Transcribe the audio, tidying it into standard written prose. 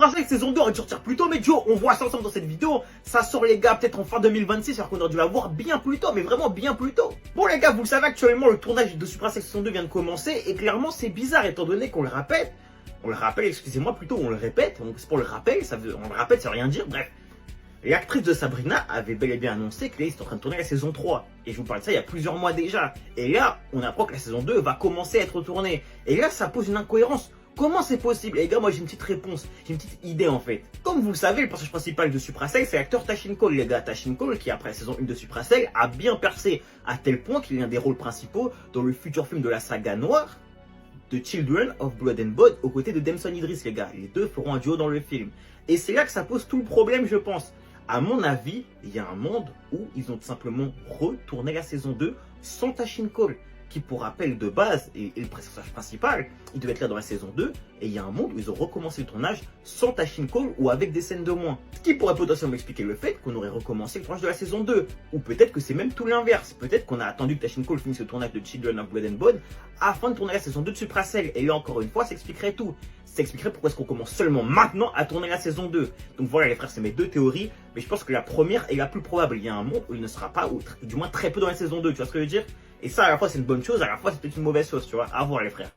Suprasect saison 2 aurait dû sortir plus tôt, mais Joe, on voit ça ensemble dans cette vidéo. Ça sort les gars peut-être en fin 2026, alors qu'on aurait dû la voir bien plus tôt, mais vraiment bien plus tôt. Bon les gars, vous le savez actuellement, le tournage de Suprasect saison 2 vient de commencer, et clairement c'est bizarre étant donné qu'on le rappelle, excusez-moi plutôt, on le répète, c'est pour le rappel, on le rappelle, ça veut rien dire, bref. L'actrice de Sabrina avait bel et bien annoncé qu'elle était en train de tourner la saison 3. Et je vous parle de ça il y a plusieurs mois déjà. Et là, on apprend que la saison 2 va commencer à être tournée. Et là, ça pose une incohérence. Comment c'est possible? Et les gars, moi j'ai une petite réponse, j'ai une petite idée en fait. Comme vous le savez, le personnage principal de Supracell, c'est l'acteur Tashin Cole, les gars. Tashin Cole, qui après la saison 1 de Supracell, a bien percé, à tel point qu'il est un des rôles principaux dans le futur film de la saga noire, de Children of Blood and Bone, aux côtés de Damson Idris, les gars. Les deux feront un duo dans le film. Et c'est là que ça pose tout le problème, je pense. À mon avis, il y a un monde où ils ont tout simplement retourné la saison 2 sans Tashin Cole, qui pour rappel de base est le personnage principal, il devait être là dans la saison 2, et il y a un monde où ils ont recommencé le tournage sans Tashin Cole ou avec des scènes de moins. Ce qui pourrait potentiellement expliquer le fait qu'on aurait recommencé le tournage de la saison 2, ou peut-être que c'est même tout l'inverse, peut-être qu'on a attendu que Tashin Cole finisse le tournage de Children of Blood and Bone afin de tourner la saison 2 de Supracell, et là encore une fois, ça expliquerait tout. Ça expliquerait pourquoi est-ce qu'on commence seulement maintenant à tourner la saison 2. Donc voilà les frères, c'est mes deux théories, mais je pense que la première est la plus probable. Il y a un monde où il ne sera pas, ou du moins très peu dans la saison 2, tu vois ce que je veux dire? Et ça à la fois c'est une bonne chose, à la fois c'est peut-être une mauvaise chose, tu vois, à voir les frères.